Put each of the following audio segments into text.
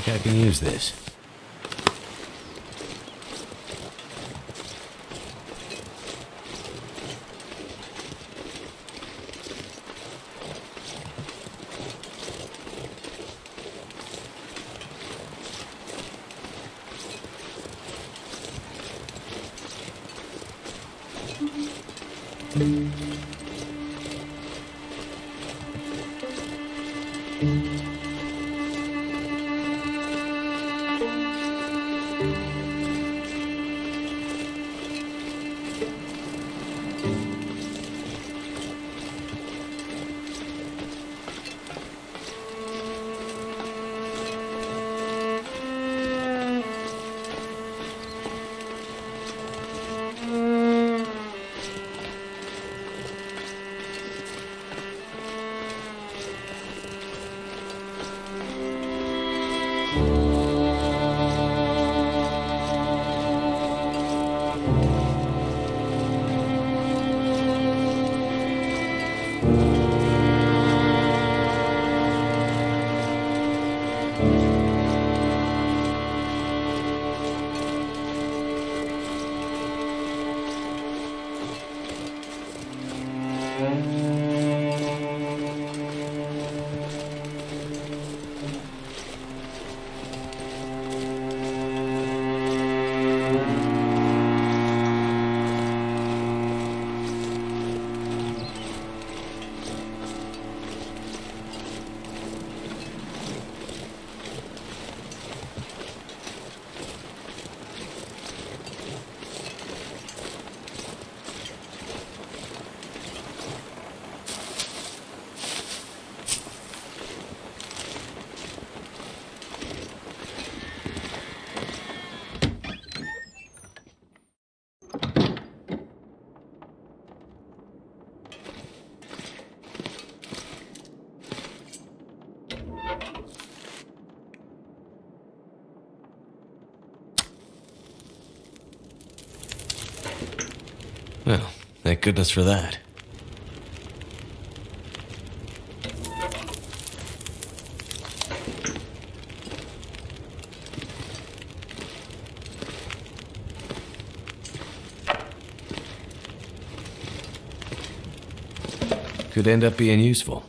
think I can use this. Well, thank goodness for that. Could end up being useful.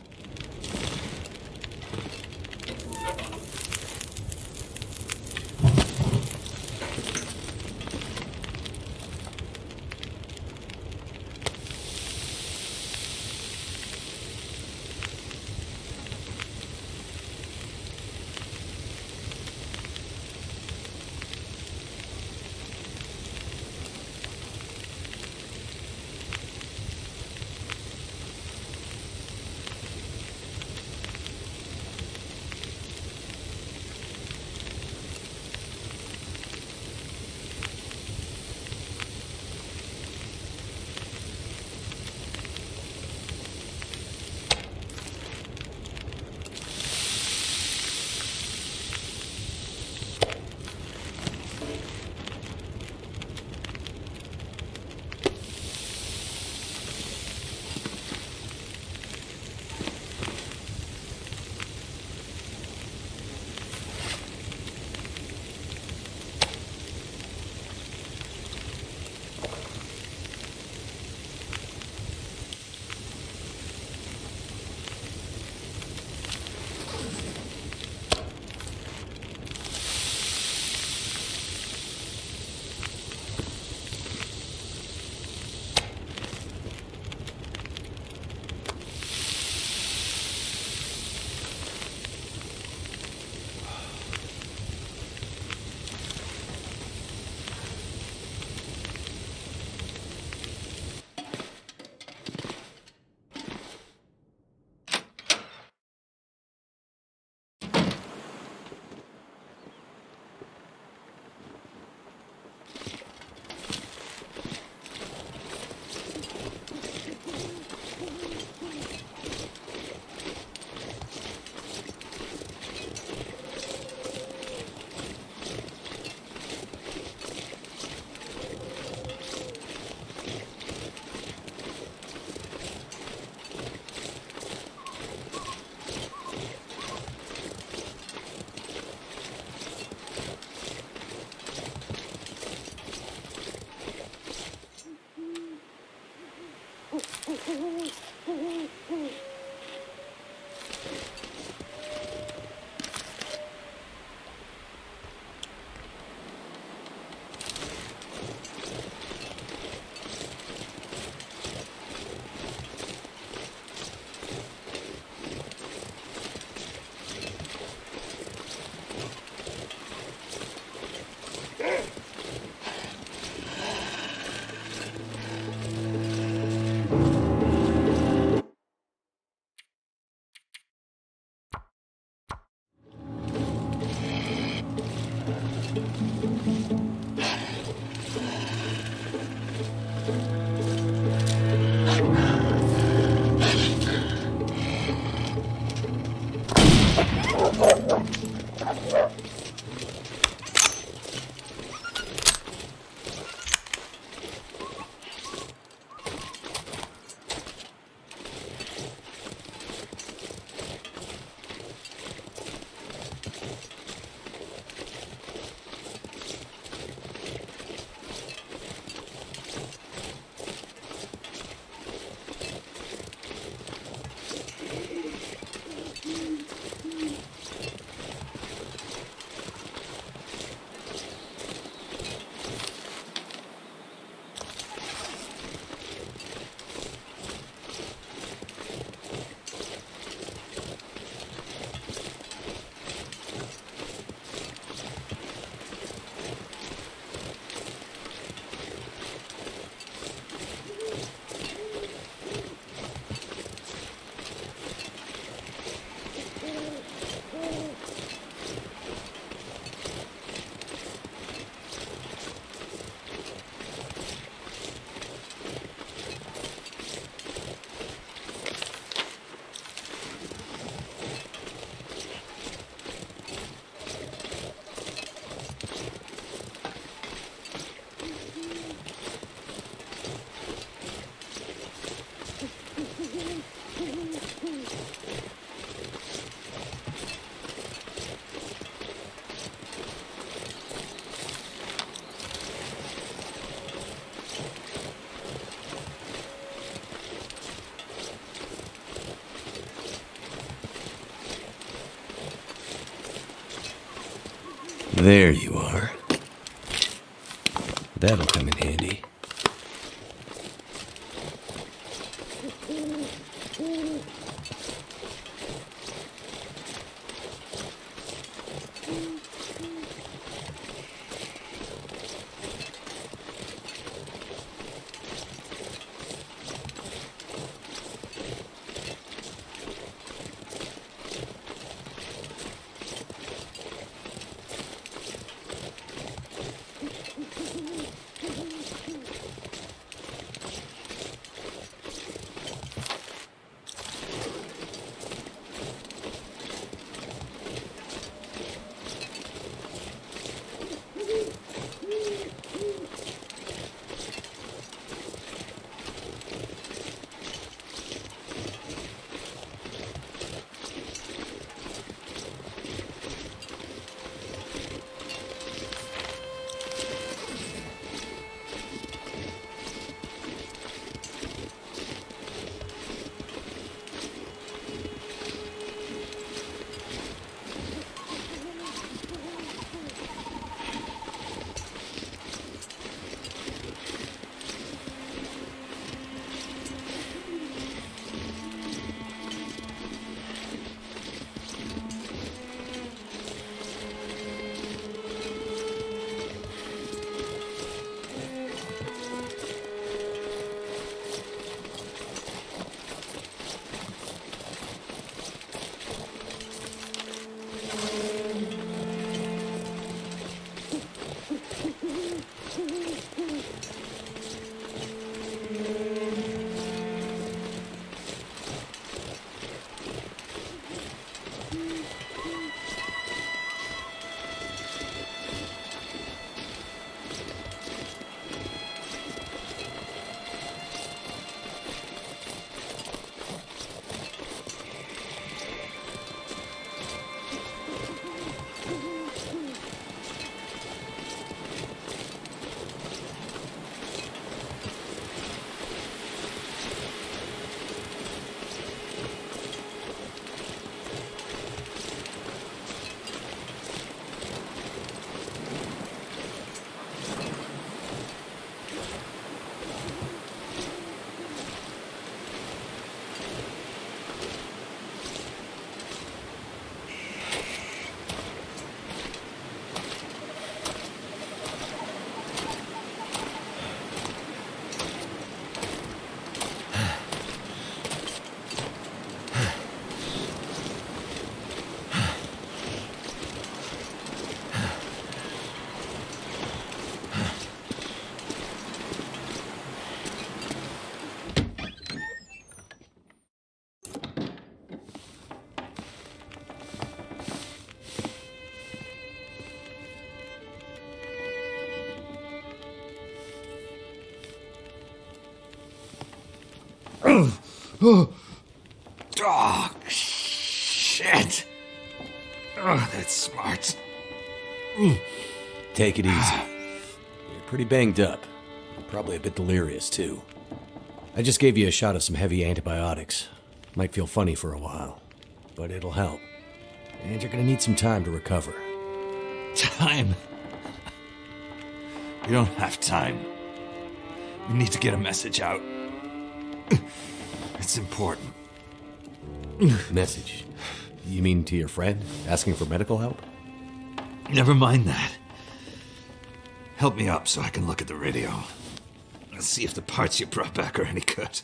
There you are. That'll come in handy. Oh, shit. Oh, that's smart. Take it easy. You're pretty banged up. You're probably a bit delirious, too. I just gave you a shot of some heavy antibiotics. Might feel funny for a while, but it'll help. And you're gonna need some time to recover. Time? We don't have time. We need to get a message out. It's important. Message? You mean to your friend, asking for medical help? Never mind that. Help me up so I can look at the radio. Let's see if the parts you brought back are any good.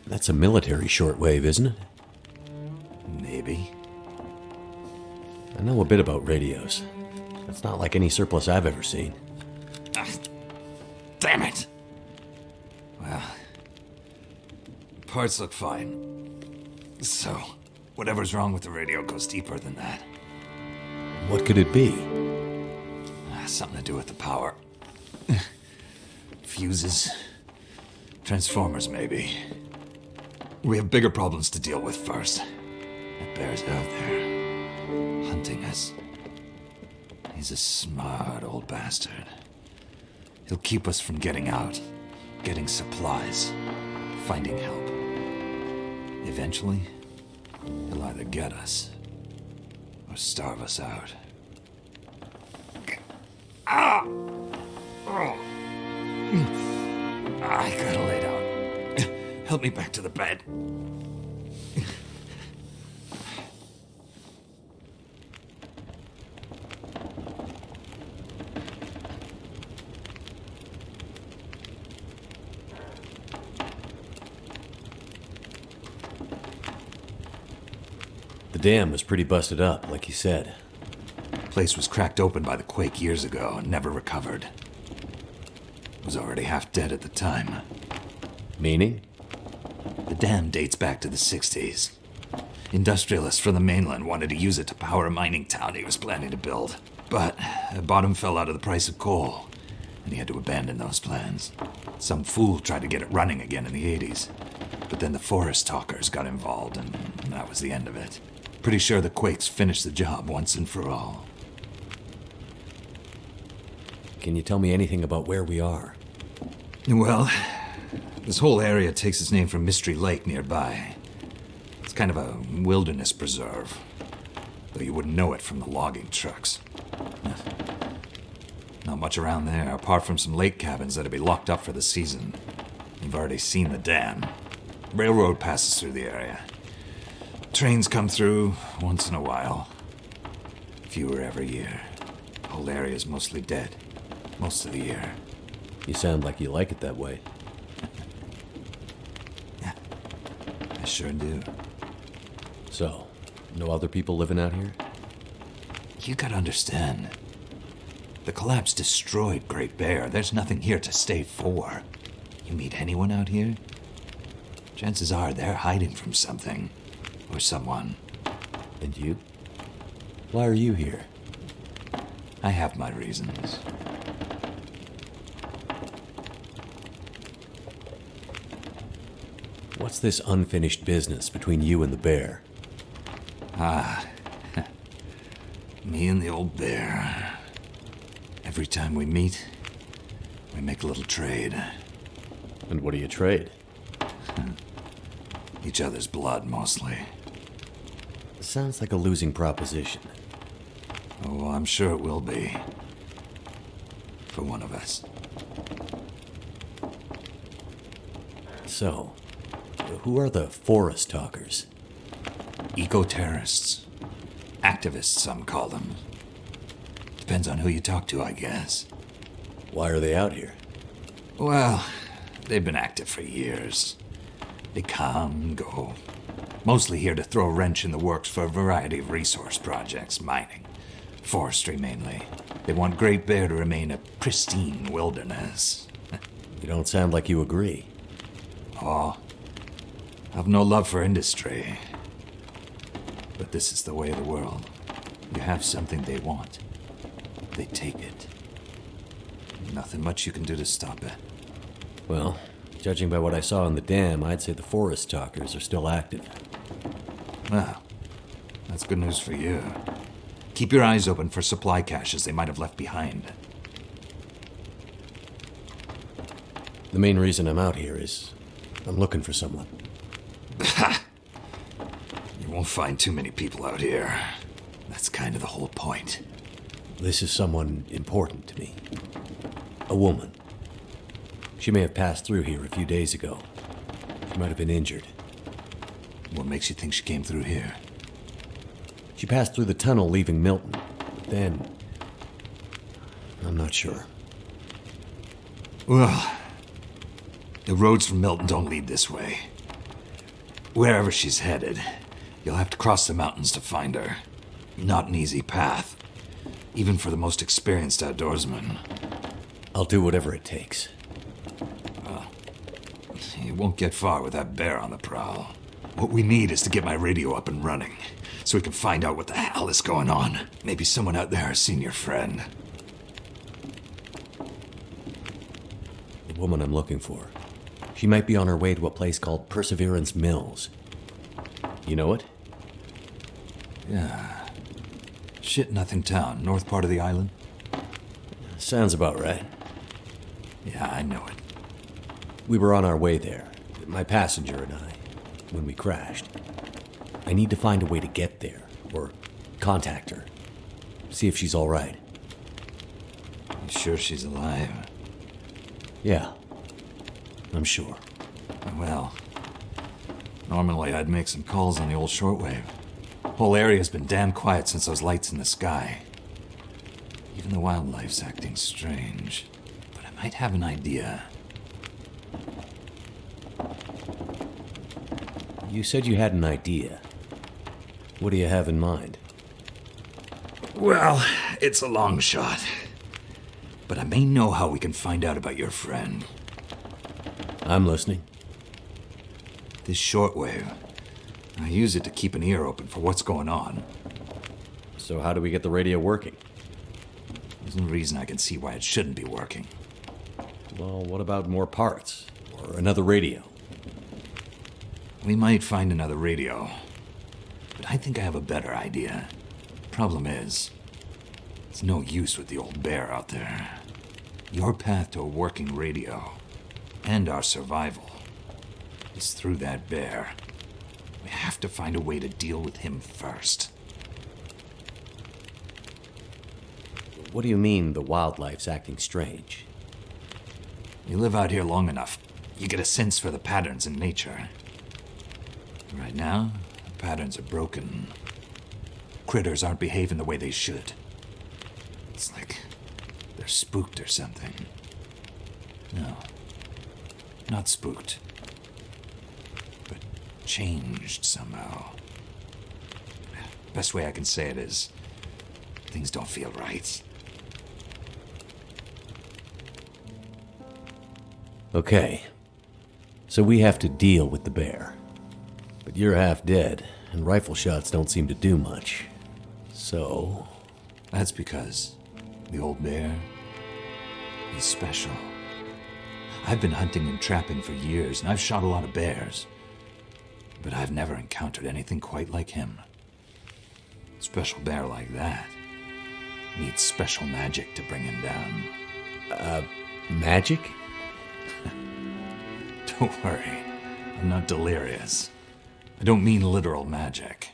That's a military shortwave, isn't it? Maybe. I know a bit about radios. It's not like any surplus I've ever seen. Damn it! Well, parts look fine. So, whatever's wrong with the radio goes deeper than that. What could it be? Something to do with the power. Fuses. Transformers, maybe. We have bigger problems to deal with first. That bear's out there, hunting us. He's a smart old bastard. He'll keep us from getting out, getting supplies, finding help. Eventually, he'll either get us or starve us out. Ah! Oh. I gotta lay down. Help me back to the bed. The dam was pretty busted up, like you said. Place was cracked open by the quake years ago and never recovered. Was already half dead at the time. Meaning? The dam dates back to the 60s. Industrialists from the mainland wanted to use it to power a mining town he was planning to build. But the bottom fell out of the price of coal, and he had to abandon those plans. Some fool tried to get it running again in the 80s. But then the forest talkers got involved, and that was the end of it. Pretty sure the quakes finished the job once and for all. Can you tell me anything about where we are? Well, this whole area takes its name from Mystery Lake nearby. It's kind of a wilderness preserve, though you wouldn't know it from the logging trucks. Not much around there, apart from some lake cabins that'd be locked up for the season. You've already seen the dam. Railroad passes through the area. Trains come through once in a while. Fewer every year. The whole area's mostly dead. Most of the year. You sound like you like it that way. Yeah, I sure do. So, no other people living out here? You gotta understand. The collapse destroyed Great Bear. There's nothing here to stay for. You meet anyone out here? Chances are they're hiding from something. Or someone. And you? Why are you here? I have my reasons. What's this unfinished business between you and the bear? Me and the old bear. Every time we meet, we make a little trade. And what do you trade? Each other's blood, mostly. Sounds like a losing proposition. Oh, I'm sure it will be. For one of us. So, who are the forest talkers? Eco-terrorists. Activists, some call them. Depends on who you talk to, I guess. Why are they out here? Well, they've been active for years. They come and go. Mostly here to throw a wrench in the works for a variety of resource projects, mining, forestry mainly. They want Great Bear to remain a pristine wilderness. You don't sound like you agree. Oh, I've no love for industry. But this is the way of the world. You have something they want. They take it. Nothing much you can do to stop it. Well, judging by what I saw in the dam, I'd say the forest talkers are still active. Well, that's good news for you. Keep your eyes open for supply caches they might have left behind. The main reason I'm out here is I'm looking for someone. You won't find too many people out here. That's kind of the whole point. This is someone important to me. A woman. She may have passed through here a few days ago. She might have been injured. What makes you think she came through here? She passed through the tunnel leaving Milton. But then... I'm not sure. Well, the roads from Milton don't lead this way. Wherever she's headed, you'll have to cross the mountains to find her. Not an easy path, even for the most experienced outdoorsman. I'll do whatever it takes. You won't get far with that bear on the prowl. What we need is to get my radio up and running, so we can find out what the hell is going on. Maybe someone out there has seen your friend. The woman I'm looking for. She might be on her way to a place called Perseverance Mills. You know it? Yeah. Shit-nothing town, north part of the island? Sounds about right. Yeah, I know it. We were on our way there, my passenger and I, when we crashed. I need to find a way to get there, or contact her. See if she's all right. You sure she's alive? Yeah, I'm sure. Well, normally I'd make some calls on the old shortwave. Whole area's been damn quiet since those lights in the sky. Even the wildlife's acting strange. But I might have an idea. You said you had an idea. What do you have in mind? Well, it's a long shot. But I may know how we can find out about your friend. I'm listening. This shortwave, I use it to keep an ear open for what's going on. So how do we get the radio working? There's no reason I can see why it shouldn't be working. Well, what about more parts? Or another radio? We might find another radio. But I think I have a better idea. Problem is, it's no use with the old bear out there. Your path to a working radio, and our survival, is through that bear. We have to find a way to deal with him first. What do you mean the wildlife's acting strange? You live out here long enough, you get a sense for the patterns in nature. Right now, the patterns are broken. Critters aren't behaving the way they should. It's like they're spooked or something. No, not spooked, but changed somehow. Best way I can say it is, things don't feel right. Okay. So we have to deal with the bear. But you're half dead, and rifle shots don't seem to do much. So... That's because the old bear, he's special. I've been hunting and trapping for years, and I've shot a lot of bears. But I've never encountered anything quite like him. A special bear like that needs special magic to bring him down. Magic? Don't worry, I'm not delirious. I don't mean literal magic,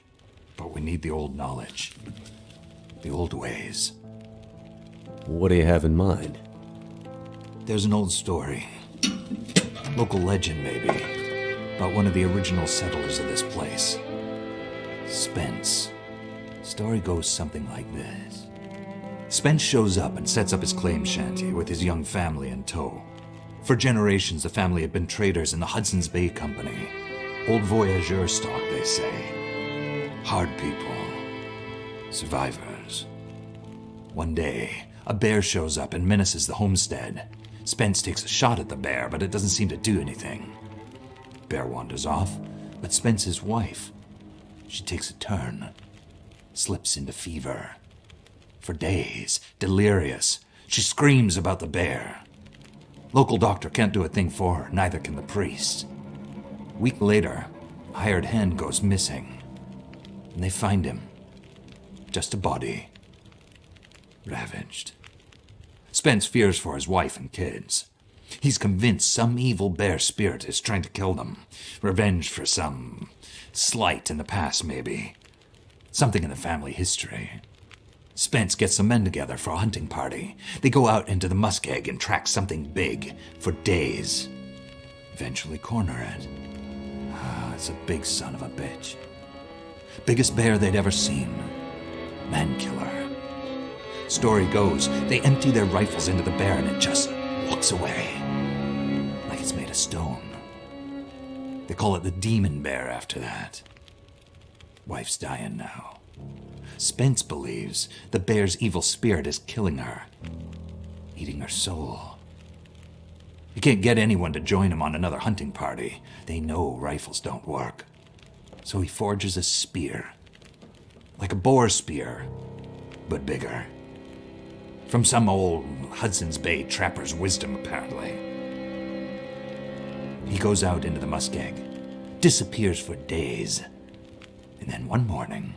but we need the old knowledge, the old ways. What do you have in mind? There's an old story, local legend maybe, about one of the original settlers of this place, Spence. Story goes something like this. Spence shows up and sets up his claim shanty with his young family in tow. For generations, the family had been traders in the Hudson's Bay Company. Old voyageur stock, they say. Hard people. Survivors. One day, a bear shows up and menaces the homestead. Spence takes a shot at the bear, but it doesn't seem to do anything. Bear wanders off, But Spence's wife, she takes a turn, slips into fever. For days, delirious, she screams about the bear. Local doctor can't do a thing for her, neither can the priest. A week later, a hired hand goes missing, and they find him. Just a body. Ravaged. Spence fears for his wife and kids. He's convinced some evil bear spirit is trying to kill them. Revenge for some slight in the past, maybe. Something in the family history. Spence gets some men together for a hunting party. They go out into the muskeg and track something big for days. Eventually corner it. It's a big son of a bitch. Biggest bear they'd ever seen. Man killer. Story goes, they empty their rifles into the bear and it just walks away. Like it's made of stone. They call it the demon bear after that. Wife's dying now. Spence believes the bear's evil spirit is killing her, eating her soul. He can't get anyone to join him on another hunting party. They know rifles don't work. So he forges a spear. Like a boar spear, but bigger. From some old Hudson's Bay trapper's wisdom, apparently. He goes out into the muskeg, disappears for days, and then one morning,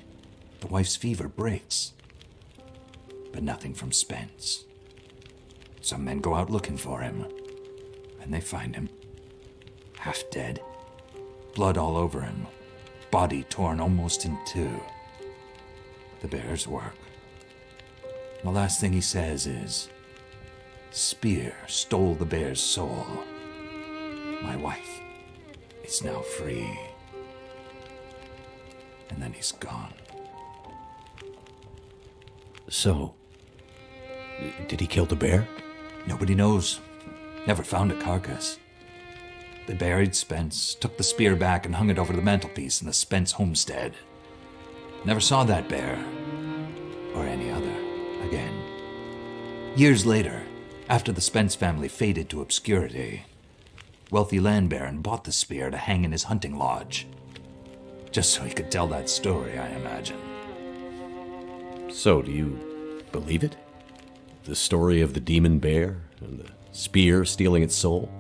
the wife's fever breaks. But nothing from Spence. Some men go out looking for him, and they find him. Half dead. Blood all over him. Body torn almost in two. The bear's work. The last thing he says is, "Spear stole the bear's soul. My wife is now free." And then he's gone. So, did he kill the bear? Nobody knows. Never found a carcass. They buried Spence, took the spear back and hung it over the mantelpiece in the Spence homestead. Never saw that bear, or any other, again. Years later, after the Spence family faded to obscurity, wealthy land baron bought the spear to hang in his hunting lodge. Just so he could tell that story, I imagine. So, do you believe it? The story of the demon bear and the spear stealing its soul?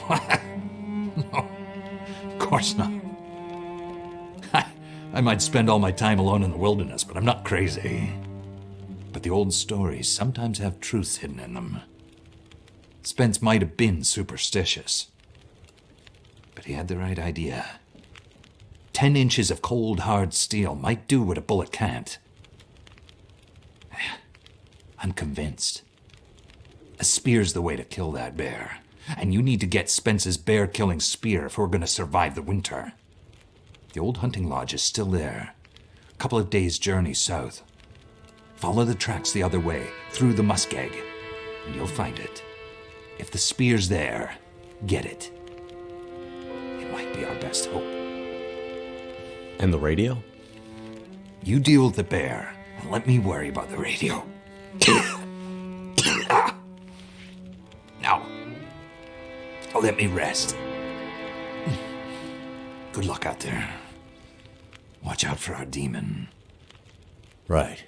No, of course not. I might spend all my time alone in the wilderness, but I'm not crazy. But the old stories sometimes have truths hidden in them. Spence might have been superstitious, but he had the right idea. 10 inches of cold, hard steel might do what a bullet can't. I'm convinced. A spear's the way to kill that bear. And you need to get Spence's bear-killing spear if we're going to survive the winter. The old hunting lodge is still there. A couple of days' journey south. Follow the tracks the other way, through the muskeg, and you'll find it. If the spear's there, get it. It might be our best hope. And the radio? You deal with the bear, and let me worry about the radio. Now, let me rest. Good luck out there. Watch out for our demon. Right.